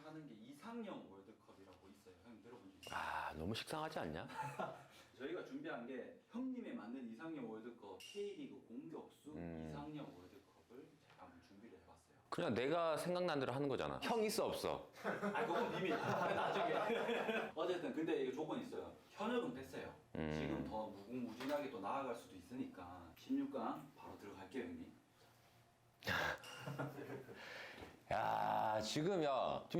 하는 게 이상형 월드컵이라고 있어요. 형님 들어본 적 있어요? 아, 너무 식상하지 않냐? 저희가 준비한 게 형님에 맞는 이상형 월드컵 K리그 공격수 이상형 월드컵을 제가 한번 준비를 해봤어요. 그냥 내가 생각난 대로 하는 거잖아. 형 있어 없어? 아 그건 비밀. 나중에. 어쨌든 근데 이거 조건이 있어요. 현역은 뺐어요. 지금 더 무궁무진하게 또 나아갈 수도 있으니까 16강 바로 들어갈게요 형님. 야, 지금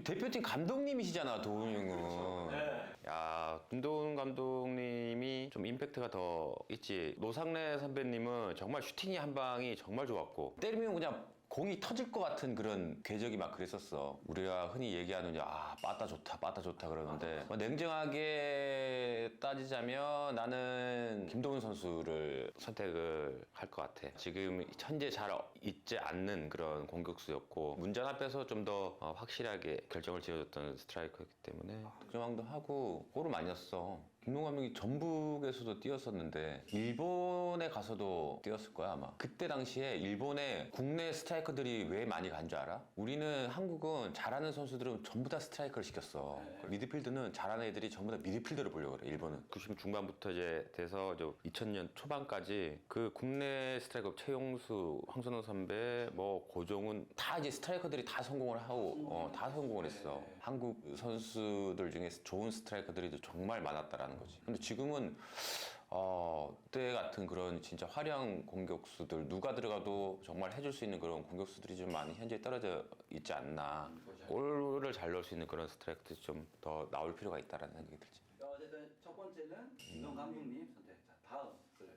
대표팀 감독님이시잖아, 도훈이 형은. 네. 야, 김도훈 감독님이 좀 임팩트가 더 있지. 노상래 선배님은 정말 슈팅이 한 방이 정말 좋았고, 때리면 그냥 공이 터질 것 같은 그런 궤적이 막 그랬었어. 우리가 흔히 얘기하는 빠따 좋다 그러는데 냉정하게 따지자면 나는 김도훈 선수를 선택을 할 것 같아. 지금 현재 잘 있지 않는 그런 공격수였고 문전 앞에서 좀 더 확실하게 결정을 지어줬던 스트라이커였기 때문에 득점왕도 하고 골을 많이 넣었어. 김동관 감독이 전북에서도 뛰었었는데 일본에 가서도 뛰었을 거야 아마. 그때 당시에 일본에 국내 스트라이커들이 왜 많이 간 줄 알아? 우리는 한국은 잘하는 선수들은 전부 다 스트라이커를 시켰어. 미드필드는 잘하는 애들이 전부 다 미드필더를 보려고 그래 일본은. 90 중반부터 이제 돼서 2000년 초반까지 그 국내 스트라이커 최용수, 황선홍 선배, 고종훈 다 이제 스트라이커들이 다 성공을 하고 다 성공을 했어. 한국 선수들 중에 좋은 스트라이커들이 정말 많았다라는 거지. 근데 지금은 그때 같은 그런 진짜 화려한 공격수들 누가 들어가도 정말 해줄 수 있는 그런 공격수들이 좀 많이 현재 떨어져 있지 않나. 골을 잘 넣을 수 있는 그런 스트라이커들이 좀 더 나올 필요가 있다라는 생각이 들지. 어쨌든 첫 번째는 김동 감독님 선택. 자 다음 그래.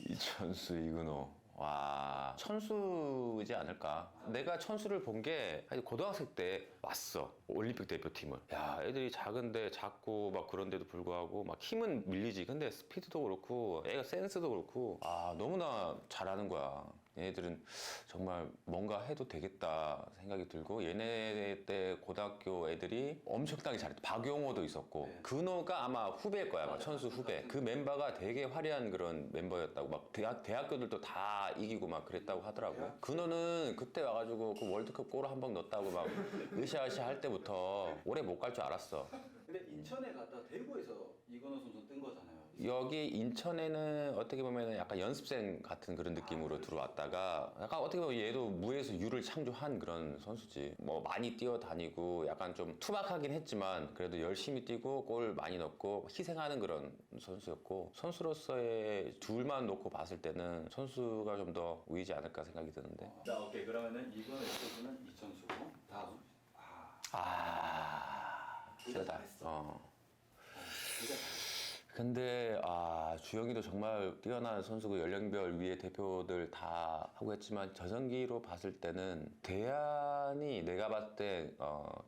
이천수, 이근호. 와, 천수이지 않을까. 내가 천수를 본 게 고등학생 때 왔어. 올림픽 대표팀을. 야, 애들이 작은데 작고 막 그런데도 불구하고 막 힘은 밀리지. 근데 스피드도 그렇고 애가 센스도 그렇고 너무나 잘하는 거야. 얘네들은 정말 뭔가 해도 되겠다 생각이 들고 얘네 때 고등학교 애들이 엄청나게 잘했다. 박용호도 있었고 근호가 아마 후배일 거야. 막 천수 후배. 그 멤버가 되게 화려한 그런 멤버였다고. 막 대학교들도 다 이기고 막 그랬다고 하더라고. 근호는 그때 와가지고 그 월드컵 골을 한 방 넣었다고 막 으쌰으쌰 할 때부터 오래 못 갈 줄 알았어. 근데 인천에 갔다 대구에서 이건호 선수 뜬 거잖아요. 여기 인천에는 어떻게 보면 약간 연습생 같은 그런 느낌으로 들어왔다가 약간 어떻게 보면 얘도 무에서 유를 창조한 그런 선수지. 많이 뛰어다니고 약간 좀 투박하긴 했지만 그래도 열심히 뛰고 골 많이 넣고 희생하는 그런 선수였고 선수로서의 둘만 놓고 봤을 때는 선수가 좀 더 우위지 않을까 생각이 드는데. 자 오케이 그러면은 이건호 선수는 이천수. 다음. 진짜 잘했어. 진짜 잘했어. 근데 주영이도 정말 뛰어난 선수고 연령별 위에 대표들 다 하고 했지만 저전기로 봤을 때는 대안이 내가 봤을 때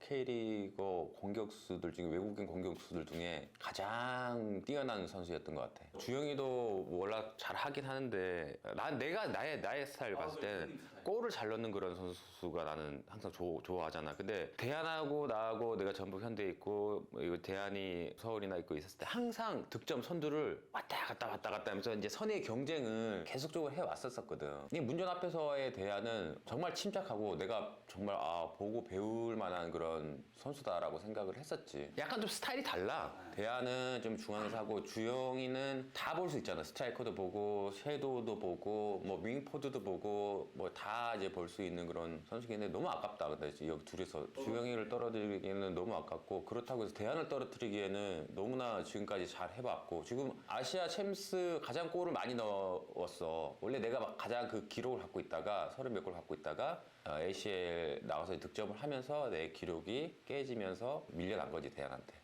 K리그 공격수들 중에 외국인 공격수들 중에 가장 뛰어난 선수였던 것 같아. 주영이도 워낙 잘 하긴 하는데 나의 스타일 봤을 때는 골을 잘 넣는 그런 선수가 나는 항상 좋아하잖아. 근데 대안하고 나하고 내가 전북 현대에 있고 대안이 서울이나 있고 있었을 때 항상 득점 선두를 왔다 갔다 하면서 이제 선의 경쟁을 계속적으로 해왔었거든. 이 문전 앞에서의 대안은 정말 침착하고 내가 정말 보고 배울 만한 그런 선수다라고 생각을 했었지. 약간 좀 스타일이 달라. 대안은 좀 중앙에서 하고 주영이는 다 볼 수 있잖아. 스트라이커도 보고 섀도우도 보고 윙포드도 보고 다 이제 볼 수 있는 그런 선수인데 너무 아깝다. 근데 여기 둘이서 주영이를 떨어뜨리기에는 너무 아깝고 그렇다고 해서 대안을 떨어뜨리기에는 너무나 지금까지 잘 해봤고 지금 아시아 챔스 가장 골을 많이 넣었어. 원래 내가 가장 그 기록을 갖고 있다가 30몇 골 갖고 있다가 ACL 나가서 득점을 하면서 내 기록이 깨지면서 밀려난 거지 대안한테.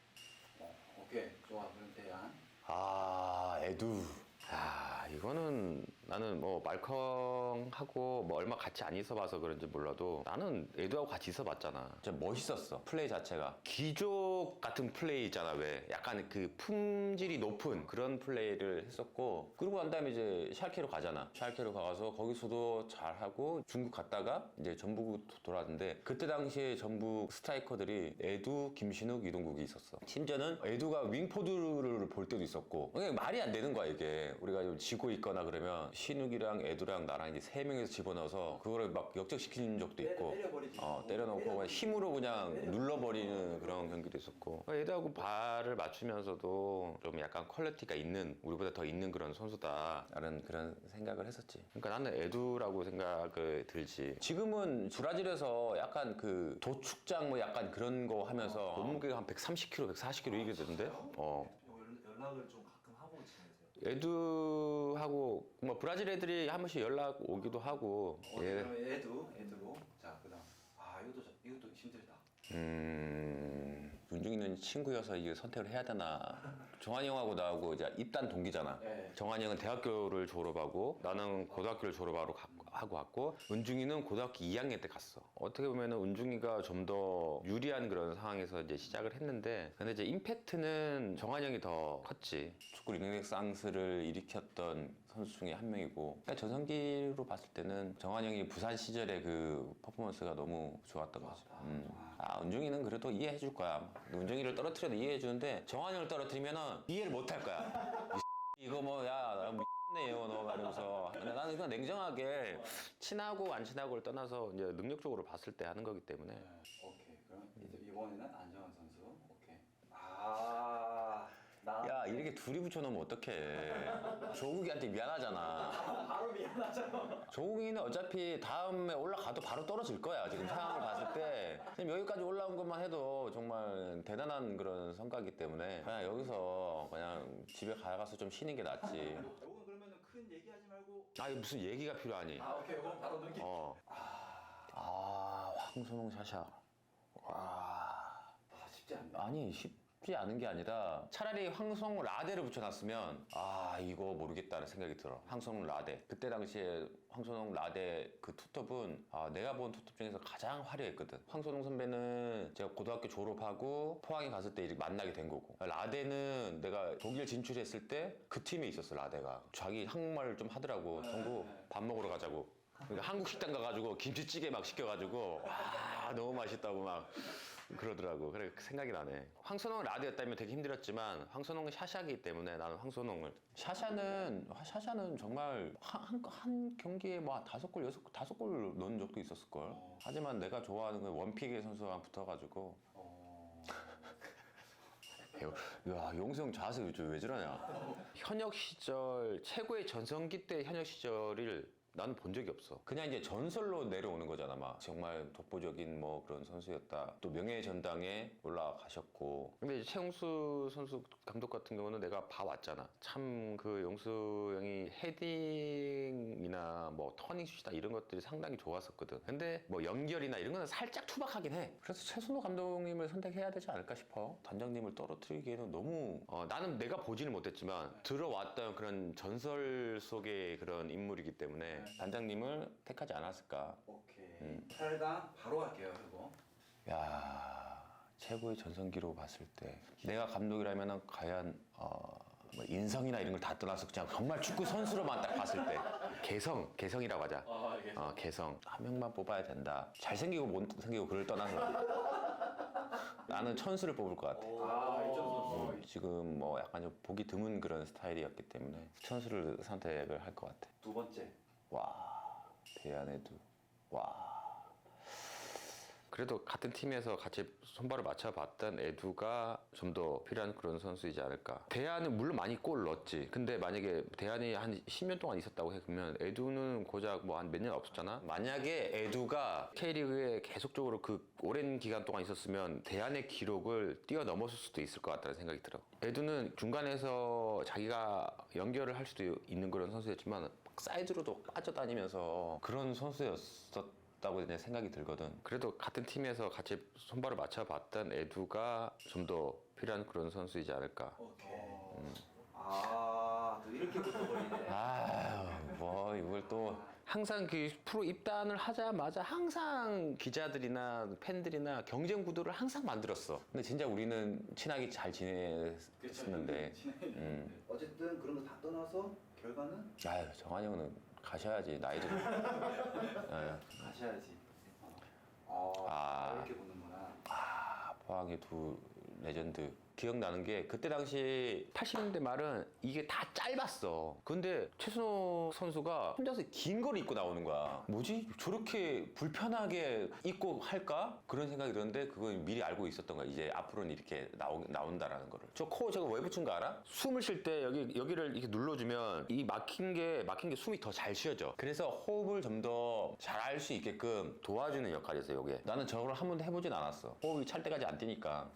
오케이 좋아 그럼 대안. 에두. 이거는 나는 말컹하고 얼마 같이 안 있어봐서 그런지 몰라도 나는 에두하고 같이 있어봤잖아. 진짜 멋있었어. 플레이 자체가 귀족 같은 플레이 있잖아. 왜 약간 그 품질이 높은 그런 플레이를 했었고 그러고 난 다음에 이제 샬케로 가잖아. 샬케로 가서 거기서도 잘하고 중국 갔다가 이제 전북 돌아왔는데 그때 당시에 전북 스트라이커들이 에두, 김신욱, 이동국이 있었어. 심지어는 에두가 윙포드를 볼 때도 있었고 말이 안 되는 거야 이게. 우리가 지고 짚고 있거나 그러면 신욱이랑 에두랑 나랑 이제 세 명이서 집어넣어서 그거를 막 역적시키는 적도 있고 때려버리지. 때려놓고 그냥 힘으로 그냥 눌러버리는 그런 경기도 있었고 에두하고 발을 맞추면서도 좀 약간 퀄리티가 있는 우리보다 더 있는 그런 선수다라는 그런 생각을 했었지. 그러니까 나는 에두라고 생각을 들지. 지금은 브라질에서 약간 그 도축장 뭐 약간 그런 거 하면서 몸무게가 한 130kg, 140kg 이게 되던데? 연락을 좀 가끔 하고 지내세요? 에두하고 뭐 브라질 애들이 한 번씩 연락 오기도 하고 그럼 애두로. 자, 그다음. 이것도 힘들다. 윤중이는 친구여서 이게 선택을 해야 되나. 정한이 형하고 나하고 이제 입단 동기잖아. 네. 정한이 형은 대학교를 졸업하고 나는 고등학교를 졸업하고 하고 왔고 은중이는 고등학교 2학년 때 갔어. 어떻게 보면은 은중이가 좀 더 유리한 그런 상황에서 이제 시작을 했는데 근데 이제 임팩트는 정한이 형이 더 컸지. 축구 르네상스를 일으켰던 선수 중에 한 명이고 그러니까 전성기로 봤을 때는 정한이 형이 부산 시절의 그 퍼포먼스가 너무 좋았던 거지. 은중이는 그래도 이해해 줄 거야. 은중이를 떨어뜨려도 이해해 주는데 정한이 형을 떨어뜨리면은 이해를 못 할 거야. 이거 뭐야 미쳤네요 너 말하면서. 근데 나는 그냥 냉정하게 친하고 안 친하고를 떠나서 이제 능력적으로 봤을 때 하는 거기 때문에. 네. 오케이. 그럼 이제 이번에는 안정환 선수. 오케이. 야 이렇게 둘이 붙여놓으면 어떡해. 조국이한테 미안하잖아. 바로 미안하잖아. 조국이는 어차피 다음에 올라가도 바로 떨어질 거야. 지금 상황을 봤을 때 지금 여기까지 올라온 것만 해도 정말 대단한 그런 성과이기 때문에 그냥 여기서 그냥 집에 가서 좀 쉬는 게 낫지. 이건 그러면은 큰 얘기하지 말고. 이거 무슨 얘기가 필요하니. 오케이. 그럼 바로 넘기. 황선홍 샤샤. 쉽지 않네. 아니 쉽지 않은 게 아니라 차라리 황송 라데를 붙여놨으면 이거 모르겠다는 생각이 들어. 황송 라데 그때 당시에 황선홍 라데 그 투톱은 내가 본 투톱 중에서 가장 화려했거든. 황선홍 선배는 제가 고등학교 졸업하고 포항에 갔을 때 이렇게 만나게 된 거고 라데는 내가 독일 진출했을 때 그 팀에 있었어. 라데가 자기 한국말을 좀 하더라고. 정구 밥 먹으러 가자고. 그러니까 한국 식당 가가지고 김치찌개 막 시켜가지고 너무 맛있다고 막 그러더라고. 그래 생각이 나네. 황선홍 라드였다면 되게 힘들었지만 황선홍은 샤샤기 때문에 나는 황선홍을. 샤샤는 정말 한 경기에 뭐 5골, 5골 넣은 적도 있었을 걸. 하지만 내가 좋아하는 건 원픽의 선수랑 붙어가지고. 야 용성 자세 요즘 왜 저러냐. 현역 시절 최고의 전성기 때 현역 시절을 나는 본 적이 없어. 그냥 이제 전설로 내려오는 거잖아. 막 정말 독보적인 뭐 그런 선수였다. 또 명예의 전당에 올라가셨고. 근데 이제 최용수 선수 감독 같은 경우는 내가 봐왔잖아. 참 그 용수 형이 헤딩이나 뭐 터닝슛이나 이런 것들이 상당히 좋았었거든. 근데 뭐 연결이나 이런 거는 살짝 투박하긴 해. 그래서 최순호 감독님을 선택해야 되지 않을까 싶어. 단장님을 떨어뜨리기에는 너무 나는 내가 보지는 못했지만 들어왔던 그런 전설 속의 그런 인물이기 때문에 단장님을 택하지 않았을까. 오케이. 8강 바로 갈게요, 이거. 야 최고의 전성기로 봤을 때 내가 감독이라면 과연 뭐 인성이나 이런 걸 다 떠나서 그냥 정말 축구 선수로만 딱 봤을 때 개성이라고 하자. 개성 한 명만 뽑아야 된다. 잘생기고 못생기고 그걸 떠나서 나는 천수를 뽑을 것 같아. 이쪽 선수. 지금 뭐 약간 좀 보기 드문 그런 스타일이었기 때문에 천수를 선택을 할 것 같아. 두 번째. 대안에도 그래도 같은 팀에서 같이 손발을 맞춰봤던 에두가 좀 더 필요한 그런 선수이지 않을까. 대안은 물론 많이 골 넣었지. 근데 만약에 대안이 한 10년 동안 있었다고 해 그러면 에두는 고작 뭐 한 몇 년 없었잖아. 만약에 에두가 K리그에 계속적으로 그 오랜 기간 동안 있었으면 대안의 기록을 뛰어넘었을 수도 있을 것 같다는 생각이 들어. 에두는 중간에서 자기가 연결을 할 수도 있는 그런 선수였지만 사이드로도 빠져다니면서 그런 선수였었다고 이제 생각이 들거든. 그래도 같은 팀에서 같이 손발을 맞춰봤던 에두가 좀 더 필요한 그런 선수이지 않을까. 오케이. 또 이렇게 붙어버리네. 뭐 이걸 또 항상 그 프로 입단을 하자마자 항상 기자들이나 팬들이나 경쟁 구도를 항상 만들었어. 근데 진짜 우리는 친하게 잘 지냈었는데. 어쨌든 그런 거 다 떠나서 결과는 정한이 형은 가셔야지. 나이도 가셔야지. 이렇게 보는구나. 포항의 두 레전드 기억나는 게 그때 당시 80년대 말은 이게 다 짧았어. 근데 최순호 선수가 혼자서 긴 걸 입고 나오는 거야. 뭐지? 저렇게 불편하게 입고 할까? 그런 생각이 들었는데 그건 미리 알고 있었던 거야. 이제 앞으로는 이렇게 나온다라는 거를. 저 코 저거 왜 붙인 거 알아? 숨을 쉴 때 여기를 이렇게 눌러주면 이 막힌 게 숨이 더 잘 쉬어져. 그래서 호흡을 좀 더 잘 할 수 있게끔 도와주는 역할이었어, 이게. 나는 저걸 한 번도 해보진 않았어. 호흡이 찰 때까지 안 뛰니까.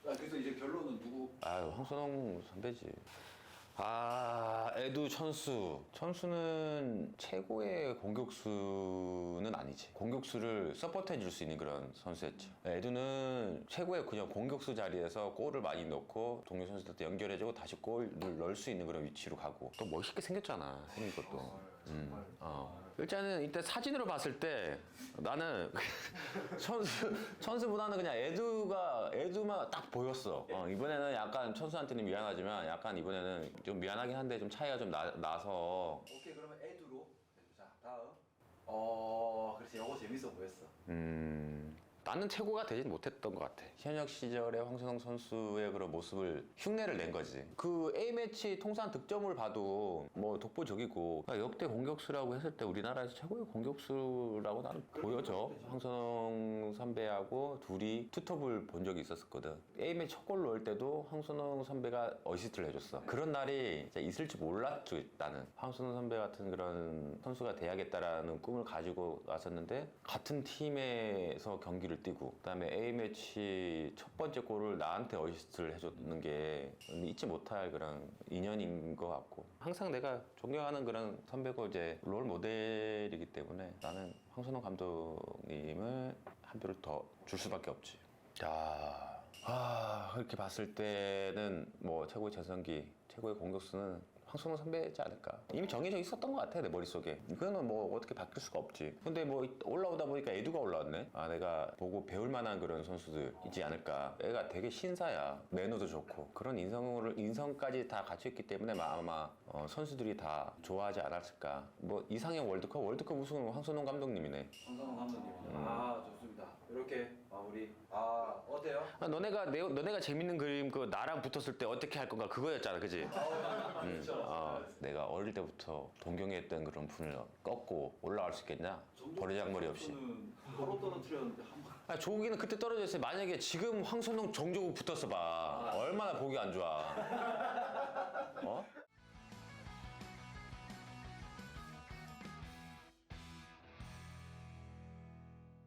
그래서 이제 결론은 누구? 아유, 황선홍 선배지. 아, 에두 천수. 천수는 최고의 공격수는 아니지. 공격수를 서포트해 줄 수 있는 그런 선수였지. 에두는 최고의 그냥 공격수 자리에서 골을 많이 넣고 동료 선수들한테 연결해주고 다시 골을 넣을 수 있는 그런 위치로 가고. 또 멋있게 생겼잖아, 생긴 것도. 일단은 이때 사진으로 봤을 때 나는 천수보다는 그냥 에두만 딱 보였어. 이번에는 약간 천수한테는 미안하지만 약간 이번에는 좀 미안하긴 한데 좀 차이가 좀 나서. 오케이, 그러면 에두로. 자, 다음. 그래서 이거 재밌어 보였어. 나는 최고가 되진 못했던 것 같아. 현역 시절에 황선홍 선수의 그런 모습을 흉내를 낸 거지. 그 A매치 통산 득점을 봐도 뭐 독보적이고 역대 공격수라고 했을 때 우리나라에서 최고의 공격수라고 나는 보여져. 황선홍 선배하고 둘이 투톱을 본 적이 있었거든. A매치 첫 골 넣을 때도 황선홍 선배가 어시스트를 해줬어. 그런 날이 진짜 있을 줄 몰랐죠, 나는. 황선홍 선배 같은 그런 선수가 돼야겠다라는 꿈을 가지고 왔었는데 같은 팀에서 경기를 뛰고 그다음에 A매치 첫 번째 골을 나한테 어시스트를 해줬는 게 잊지 못할 그런 인연인 것 같고 항상 내가 존경하는 그런 선배고 이제 롤 모델이기 때문에 나는 황선홍 감독님을 한 표를 더 줄 수밖에 없지. 자, 그렇게 봤을 때는 뭐 최고의 전성기, 최고의 공격수는 황선홍 선배지 않을까. 이미 정해져 있었던 것 같아, 내 머릿속에. 이거는 뭐 어떻게 바뀔 수가 없지. 근데 뭐 올라오다 보니까 에두가 올라왔네. 내가 보고 배울 만한 그런 선수들 있지 않을까. 애가 되게 신사야. 매너도 좋고 그런 인성까지 다 갖춰 있기 때문에 아마 선수들이 다 좋아하지 않았을까. 뭐 이상형 월드컵 우승은 황선홍 감독님이네. 황선홍 감독님. 좋습니다. 이렇게 마무리. 어때요? 너네가 재밌는 그림 그 나랑 붙었을 때 어떻게 할 건가 그거였잖아, 그지? 그렇죠. 내가 어릴 때부터 동경했던 그런 분을 꺾고 올라갈 수 있겠냐? 버르장머리 없이. 바로 떨어뜨렸는데 한 번. 조국이는 그때 떨어졌어요. 만약에 지금 황선홍 정조국 붙었어 봐. 얼마나 보기 안 좋아.